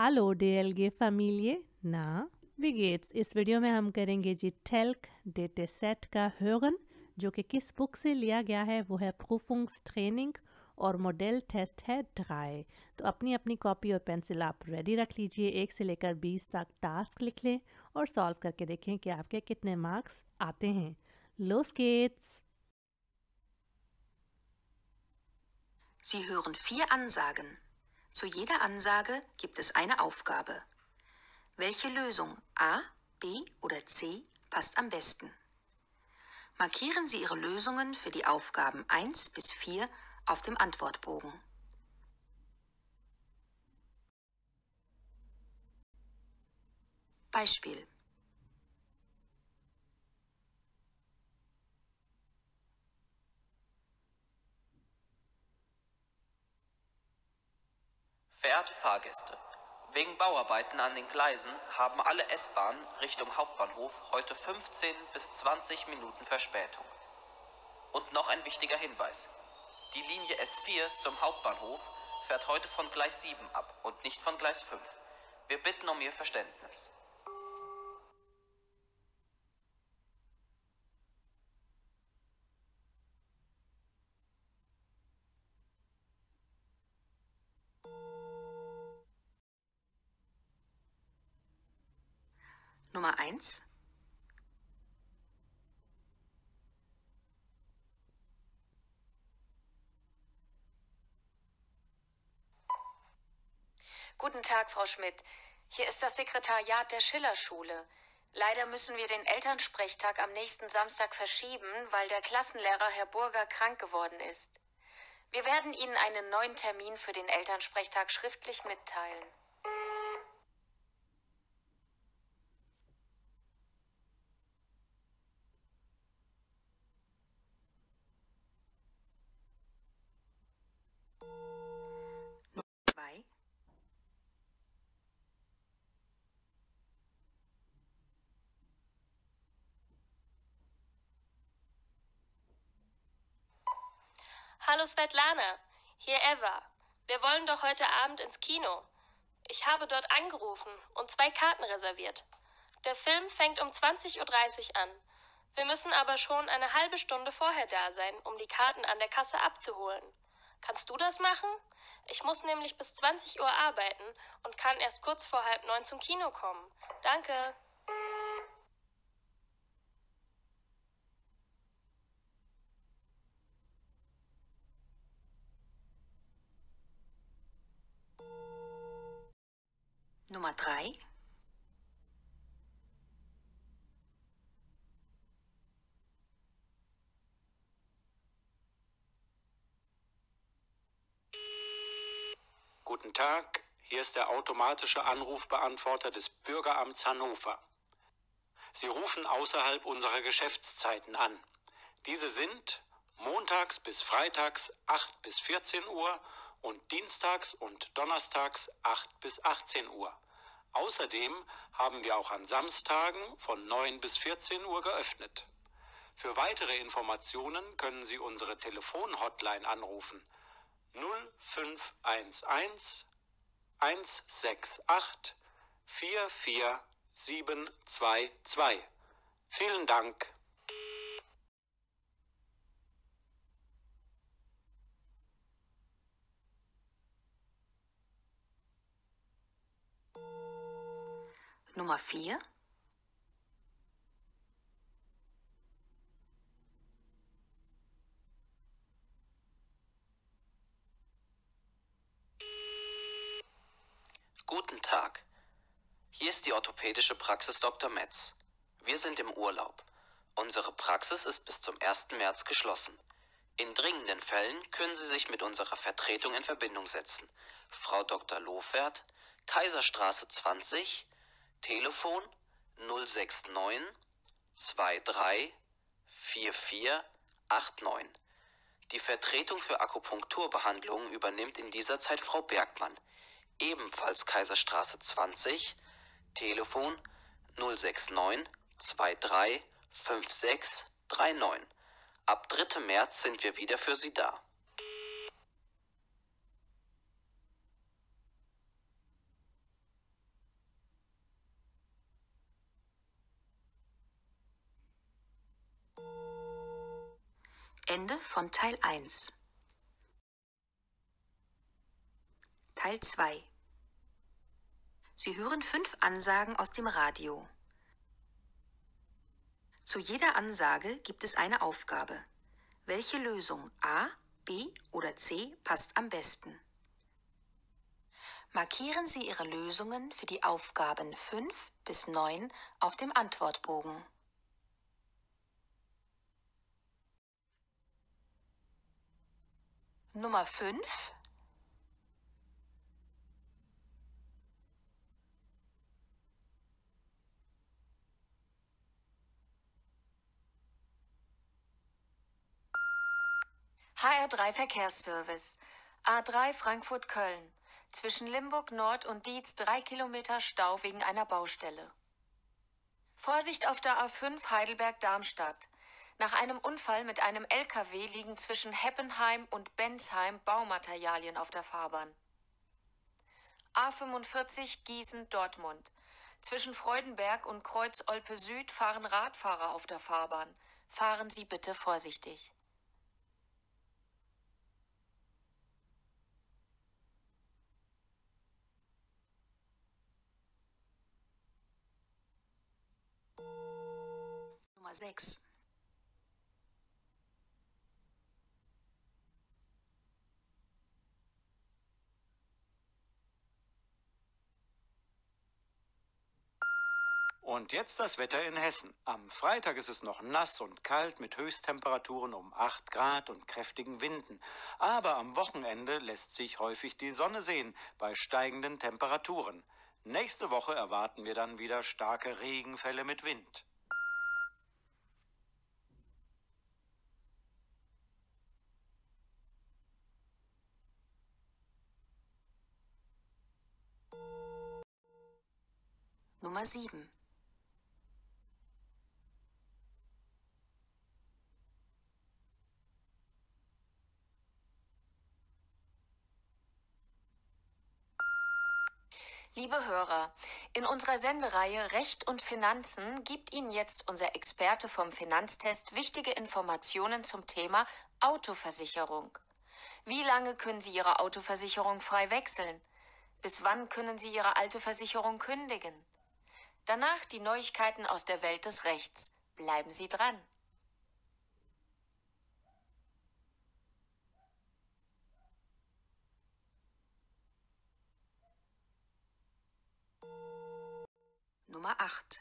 Hallo DLG-Familie, ना wie geht's? इस वीडियो में हम करेंगे जी टेल्क डेटासेट का hören, जो कि किस बुक से लिया गया है वो है Prüfungstraining और मॉडल टेस्ट है 3। तो अपनी अपनी कॉपी और पेंसिल आप रेडी रख लीजिए। 1 से लेकर 20 तक टास्क लिख लें और सॉल्व करके देखें कि आपके कितने मार्क्स आते हैं। Los geht's! Sie hören 4 Ansagen. Zu jeder Ansage gibt es eine Aufgabe. Welche Lösung A, B oder C passt am besten? Markieren Sie Ihre Lösungen für die Aufgaben 1 bis 4 auf dem Antwortbogen. Beispiel: Verehrte Fahrgäste, wegen Bauarbeiten an den Gleisen haben alle S-Bahnen Richtung Hauptbahnhof heute 15 bis 20 Minuten Verspätung. Und noch ein wichtiger Hinweis: Die Linie S4 zum Hauptbahnhof fährt heute von Gleis 7 ab und nicht von Gleis 5. Wir bitten um Ihr Verständnis. Nummer 1. Guten Tag, Frau Schmidt. Hier ist das Sekretariat der Schillerschule. Leider müssen wir den Elternsprechtag am nächsten Samstag verschieben, weil der Klassenlehrer Herr Burger krank geworden ist. Wir werden Ihnen einen neuen Termin für den Elternsprechtag schriftlich mitteilen. Nummer 2. Hallo Svetlana, hier Eva. Wir wollen doch heute Abend ins Kino. Ich habe dort angerufen und 2 Karten reserviert. Der Film fängt um 20:30 Uhr an. Wir müssen aber schon eine halbe Stunde vorher da sein, um die Karten an der Kasse abzuholen. Kannst du das machen? Ich muss nämlich bis 20 Uhr arbeiten und kann erst kurz vor 8:30 zum Kino kommen. Danke. Nummer 3. Guten Tag, hier ist der automatische Anrufbeantworter des Bürgeramts Hannover. Sie rufen außerhalb unserer Geschäftszeiten an. Diese sind montags bis freitags 8 bis 14 Uhr und dienstags und donnerstags 8 bis 18 Uhr. Außerdem haben wir auch an Samstagen von 9 bis 14 Uhr geöffnet. Für weitere Informationen können Sie unsere Telefonhotline anrufen 0511 168 44722. Vielen Dank. Nummer 4. Guten Tag. Hier ist die orthopädische Praxis Dr. Metz. Wir sind im Urlaub. Unsere Praxis ist bis zum 1. März geschlossen. In dringenden Fällen können Sie sich mit unserer Vertretung in Verbindung setzen. Frau Dr. Lohfert, Kaiserstraße 20, Telefon 069 23 44 89. Die Vertretung für Akupunkturbehandlungen übernimmt in dieser Zeit Frau Bergmann. Ebenfalls Kaiserstraße 20, Telefon 069 23 56 39. Ab 3. März sind wir wieder für Sie da. Ende von Teil 1. Teil 2. Sie hören 5 Ansagen aus dem Radio. Zu jeder Ansage gibt es eine Aufgabe. Welche Lösung A, B oder C passt am besten? Markieren Sie Ihre Lösungen für die Aufgaben 5 bis 9 auf dem Antwortbogen. Nummer 5. HR3 Verkehrsservice. A3 Frankfurt-Köln. Zwischen Limburg Nord und Dietz 3 Kilometer Stau wegen einer Baustelle. Vorsicht auf der A5 Heidelberg-Darmstadt. Nach einem Unfall mit einem LKW liegen zwischen Heppenheim und Bensheim Baumaterialien auf der Fahrbahn. A45 Gießen-Dortmund. Zwischen Freudenberg und Kreuz Olpe Süd fahren Radfahrer auf der Fahrbahn. Fahren Sie bitte vorsichtig. Nummer 6. Und jetzt das Wetter in Hessen. Am Freitag ist es noch nass und kalt mit Höchsttemperaturen um 8 Grad und kräftigen Winden. Aber am Wochenende lässt sich häufig die Sonne sehen bei steigenden Temperaturen. Nächste Woche erwarten wir dann wieder starke Regenfälle mit Wind. Nummer 7. Liebe Hörer, in unserer Sendereihe Recht und Finanzen gibt Ihnen jetzt unser Experte vom Finanztest wichtige Informationen zum Thema Autoversicherung. Wie lange können Sie Ihre Autoversicherung frei wechseln? Bis wann können Sie Ihre alte Versicherung kündigen? Danach die Neuigkeiten aus der Welt des Rechts. Bleiben Sie dran. Nummer 8.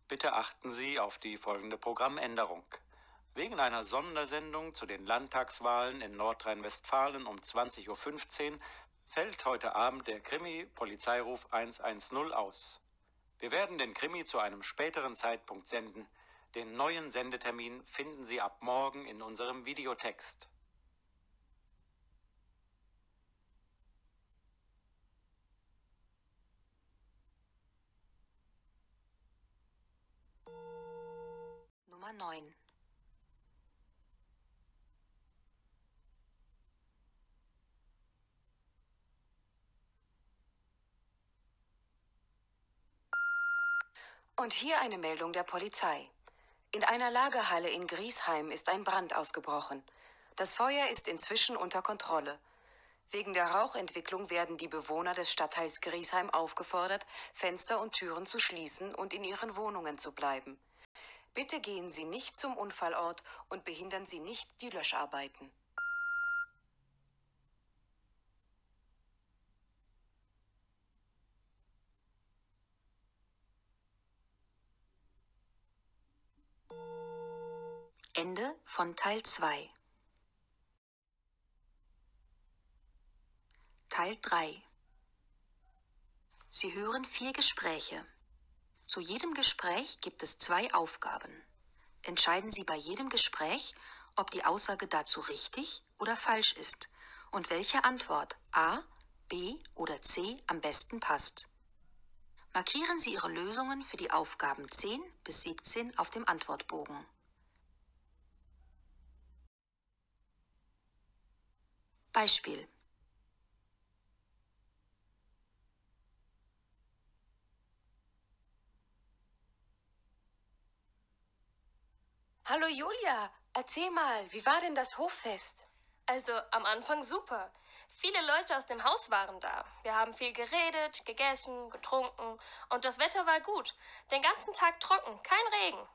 Bitte achten Sie auf die folgende Programmänderung. Wegen einer Sondersendung zu den Landtagswahlen in Nordrhein-Westfalen um 20:15 Uhr fällt heute Abend der Krimi-Polizeiruf 110 aus. Wir werden den Krimi zu einem späteren Zeitpunkt senden. Den neuen Sendetermin finden Sie ab morgen in unserem Videotext. Nummer 9. Und hier eine Meldung der Polizei. In einer Lagerhalle in Griesheim ist ein Brand ausgebrochen. Das Feuer ist inzwischen unter Kontrolle. Wegen der Rauchentwicklung werden die Bewohner des Stadtteils Griesheim aufgefordert, Fenster und Türen zu schließen und in ihren Wohnungen zu bleiben. Bitte gehen Sie nicht zum Unfallort und behindern Sie nicht die Löscharbeiten. Ende von Teil 2. Teil 3. Sie hören 4 Gespräche. Zu jedem Gespräch gibt es 2 Aufgaben. Entscheiden Sie bei jedem Gespräch, ob die Aussage dazu richtig oder falsch ist und welche Antwort A, B oder C am besten passt. Markieren Sie Ihre Lösungen für die Aufgaben 10 bis 17 auf dem Antwortbogen. Beispiel: Hallo Julia, erzähl mal, wie war denn das Hoffest? Also am Anfang super. Viele Leute aus dem Haus waren da. Wir haben viel geredet, gegessen, getrunken und das Wetter war gut. Den ganzen Tag trocken, kein Regen.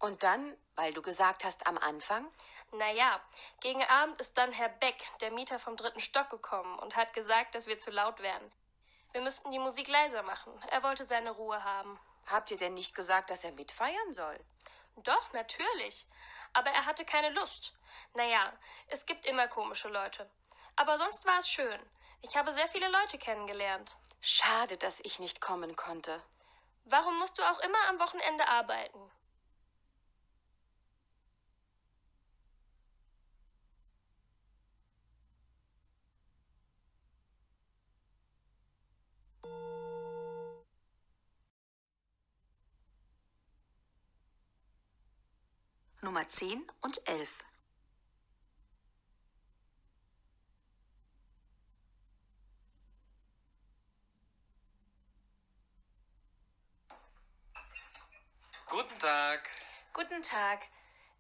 Und dann, weil du gesagt hast am Anfang? Naja, gegen Abend ist dann Herr Beck, der Mieter vom 3. Stock, gekommen und hat gesagt, dass wir zu laut wären. Wir müssten die Musik leiser machen. Er wollte seine Ruhe haben. Habt ihr denn nicht gesagt, dass er mitfeiern soll? Doch, natürlich. Aber er hatte keine Lust. Naja, es gibt immer komische Leute. Aber sonst war es schön. Ich habe sehr viele Leute kennengelernt. Schade, dass ich nicht kommen konnte. Warum musst du auch immer am Wochenende arbeiten? Nummer 10 und 11. Guten Tag. Guten Tag.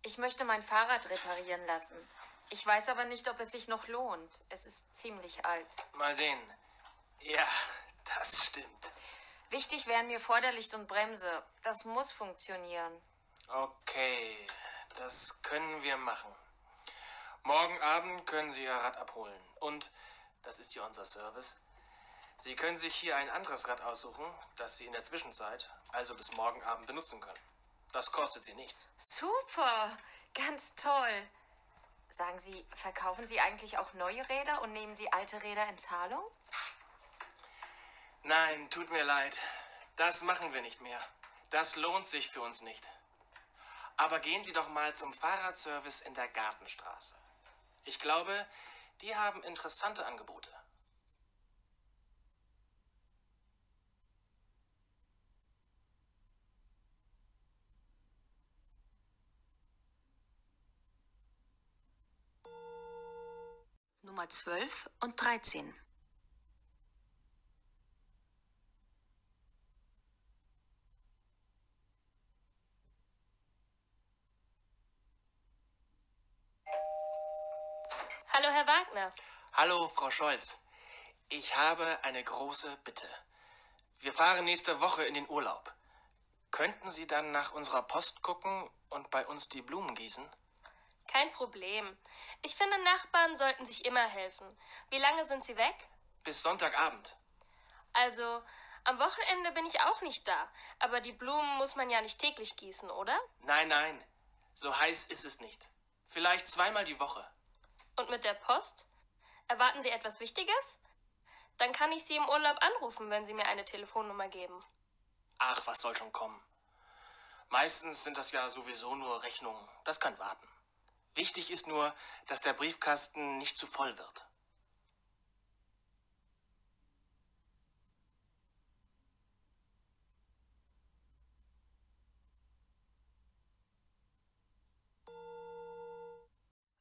Ich möchte mein Fahrrad reparieren lassen. Ich weiß aber nicht, ob es sich noch lohnt. Es ist ziemlich alt. Mal sehen. Ja, das stimmt. Wichtig wären mir Vorderlicht und Bremse. Das muss funktionieren. Okay, das können wir machen. Morgen Abend können Sie Ihr Rad abholen. Und, das ist hier unser Service, Sie können sich hier ein anderes Rad aussuchen, das Sie in der Zwischenzeit, also bis morgen Abend, benutzen können. Das kostet Sie nichts. Super, ganz toll. Sagen Sie, verkaufen Sie eigentlich auch neue Räder und nehmen Sie alte Räder in Zahlung? Nein, tut mir leid. Das machen wir nicht mehr. Das lohnt sich für uns nicht. Aber gehen Sie doch mal zum Fahrradservice in der Gartenstraße. Ich glaube, die haben interessante Angebote. Nummer 12 und 13. Hallo, Herr Wagner. Hallo, Frau Scholz. Ich habe eine große Bitte. Wir fahren nächste Woche in den Urlaub. Könnten Sie dann nach unserer Post gucken und bei uns die Blumen gießen? Kein Problem. Ich finde, Nachbarn sollten sich immer helfen. Wie lange sind Sie weg? Bis Sonntagabend. Also, am Wochenende bin ich auch nicht da. Aber die Blumen muss man ja nicht täglich gießen, oder? Nein, nein. So heiß ist es nicht. Vielleicht zweimal die Woche. Und mit der Post? Erwarten Sie etwas Wichtiges? Dann kann ich Sie im Urlaub anrufen, wenn Sie mir eine Telefonnummer geben. Ach, was soll schon kommen. Meistens sind das ja sowieso nur Rechnungen. Das kann warten. Wichtig ist nur, dass der Briefkasten nicht zu voll wird.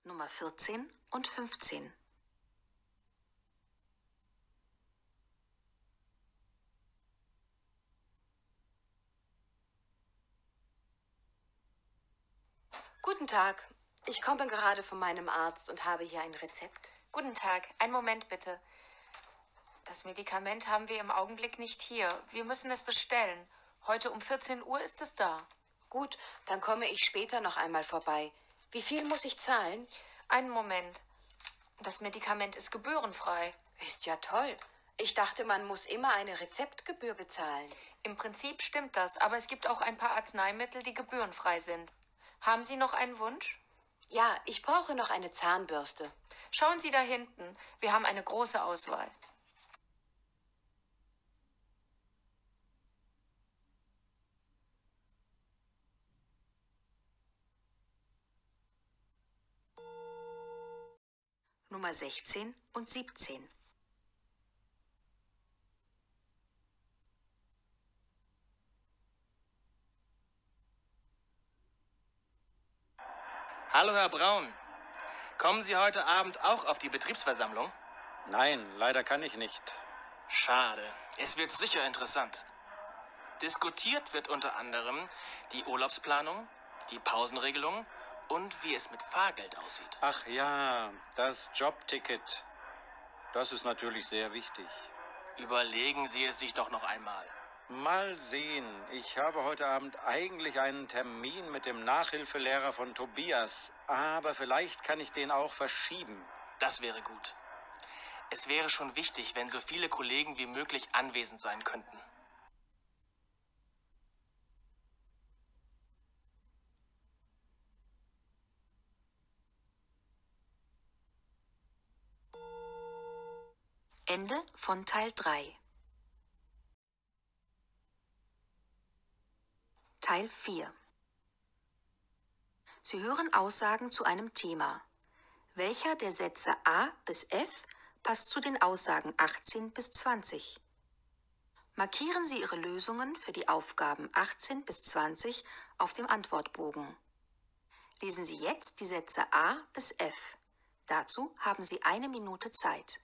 Nummer 14 und 15. Guten Tag. Ich komme gerade von meinem Arzt und habe hier ein Rezept. Guten Tag, einen Moment bitte. Das Medikament haben wir im Augenblick nicht hier. Wir müssen es bestellen. Heute um 14 Uhr ist es da. Gut, dann komme ich später noch einmal vorbei. Wie viel muss ich zahlen? Einen Moment. Das Medikament ist gebührenfrei. Ist ja toll. Ich dachte, man muss immer eine Rezeptgebühr bezahlen. Im Prinzip stimmt das, aber es gibt auch ein paar Arzneimittel, die gebührenfrei sind. Haben Sie noch einen Wunsch? Ja, ich brauche noch eine Zahnbürste. Schauen Sie da hinten. Wir haben eine große Auswahl. Nummer 16 und 17. Hallo, Herr Braun. Kommen Sie heute Abend auch auf die Betriebsversammlung? Nein, leider kann ich nicht. Schade. Es wird sicher interessant. Diskutiert wird unter anderem die Urlaubsplanung, die Pausenregelung und wie es mit Fahrgeld aussieht. Ach ja, das Jobticket. Das ist natürlich sehr wichtig. Überlegen Sie es sich doch noch einmal. Mal sehen. Ich habe heute Abend eigentlich einen Termin mit dem Nachhilfelehrer von Tobias. Aber vielleicht kann ich den auch verschieben. Das wäre gut. Es wäre schon wichtig, wenn so viele Kollegen wie möglich anwesend sein könnten. Ende von Teil 3. Teil 4. Sie hören Aussagen zu einem Thema. Welcher der Sätze A bis F passt zu den Aussagen 18 bis 20? Markieren Sie Ihre Lösungen für die Aufgaben 18 bis 20 auf dem Antwortbogen. Lesen Sie jetzt die Sätze A bis F. Dazu haben Sie 1 Minute Zeit.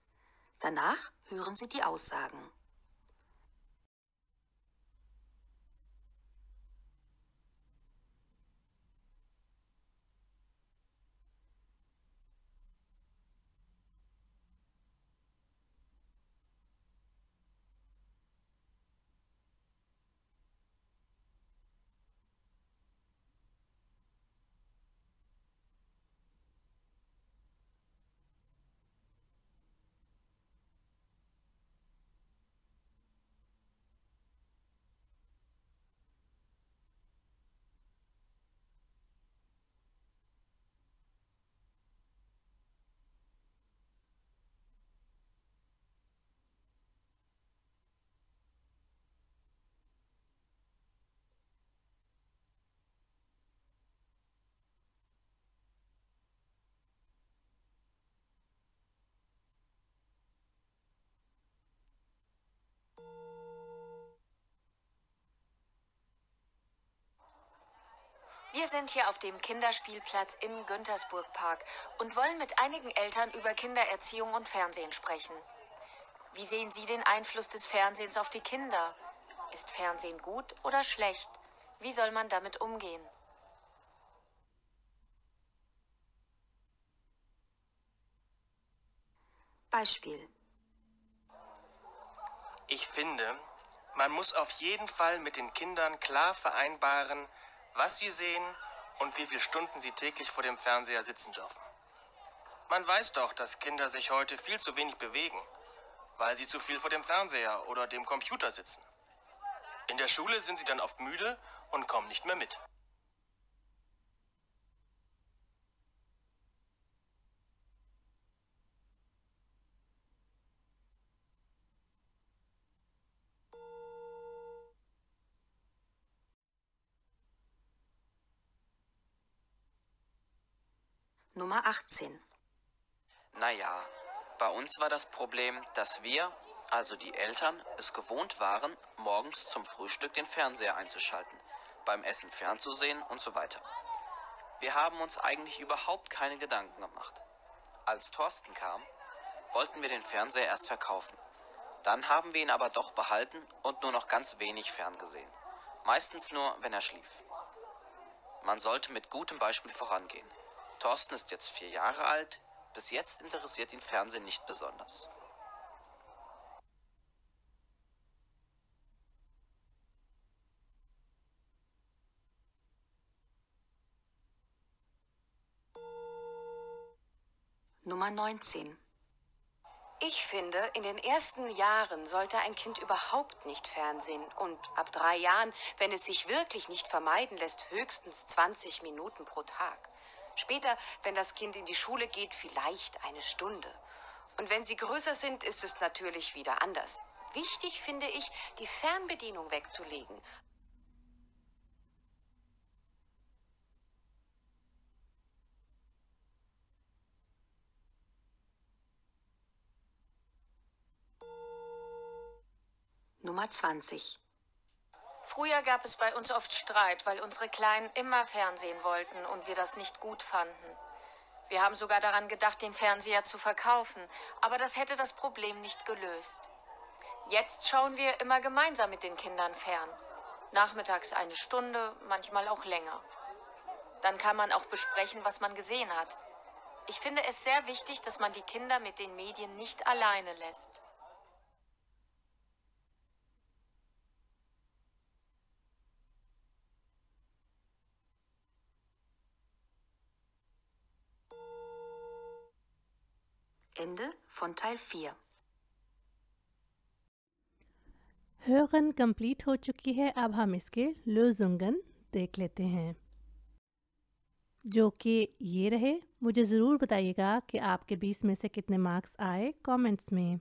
Danach hören Sie die Aussagen. Wir sind hier auf dem Kinderspielplatz im Güntersburg-Park und wollen mit einigen Eltern über Kindererziehung und Fernsehen sprechen. Wie sehen Sie den Einfluss des Fernsehens auf die Kinder? Ist Fernsehen gut oder schlecht? Wie soll man damit umgehen? Beispiel. Ich finde, man muss auf jeden Fall mit den Kindern klar vereinbaren, was sie sehen und wie viele Stunden sie täglich vor dem Fernseher sitzen dürfen. Man weiß doch, dass Kinder sich heute viel zu wenig bewegen, weil sie zu viel vor dem Fernseher oder dem Computer sitzen. In der Schule sind sie dann oft müde und kommen nicht mehr mit. Nummer 18. Naja, bei uns war das Problem, dass wir, also die Eltern, es gewohnt waren, morgens zum Frühstück den Fernseher einzuschalten, beim Essen fernzusehen und so weiter. Wir haben uns eigentlich überhaupt keine Gedanken gemacht. Als Thorsten kam, wollten wir den Fernseher erst verkaufen. Dann haben wir ihn aber doch behalten und nur noch ganz wenig ferngesehen. Meistens nur, wenn er schlief. Man sollte mit gutem Beispiel vorangehen. Thorsten ist jetzt 4 Jahre alt. Bis jetzt interessiert ihn Fernsehen nicht besonders. Nummer 19. Ich finde, in den ersten Jahren sollte ein Kind überhaupt nicht fernsehen und ab 3 Jahren, wenn es sich wirklich nicht vermeiden lässt, höchstens 20 Minuten pro Tag. Später, wenn das Kind in die Schule geht, vielleicht 1 Stunde. Und wenn sie größer sind, ist es natürlich wieder anders. Wichtig finde ich, die Fernbedienung wegzulegen. Nummer 20. Früher gab es bei uns oft Streit, weil unsere Kleinen immer Fernsehen wollten und wir das nicht gut fanden. Wir haben sogar daran gedacht, den Fernseher zu verkaufen, aber das hätte das Problem nicht gelöst. Jetzt schauen wir immer gemeinsam mit den Kindern fern. Nachmittags 1 Stunde, manchmal auch länger. Dann kann man auch besprechen, was man gesehen hat. Ich finde es sehr wichtig, dass man die Kinder mit den Medien nicht alleine lässt. Ende von Teil 4. hören complete हो चुकी है। अब हम इसके lösungen देख लेते हैं, जो कि ये रहे। मुझे ज़रूर बताइएगा कि आपके 20 में से कितने मार्क्स आए कमेंट्स में।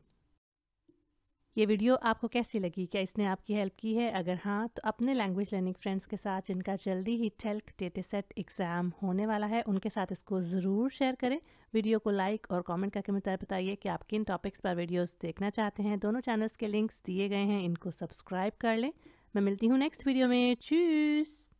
ये वीडियो आपको कैसी लगी? क्या इसने आपकी हेल्प की है? अगर हाँ, तो अपने लैंग्वेज लर्निंग फ्रेंड्स के साथ जिनका जल्दी ही टेल्क डेटासेट एग्ज़ाम होने वाला है, उनके साथ इसको ज़रूर शेयर करें। वीडियो को लाइक और कमेंट करके मुझे बताइए कि आप किन टॉपिक्स पर वीडियोस देखना चाहते हैं। दोनों चैनल्स के लिंक्स दिए गए हैं, इनको सब्सक्राइब कर लें। मैं मिलती हूँ नेक्स्ट वीडियो में। चूस।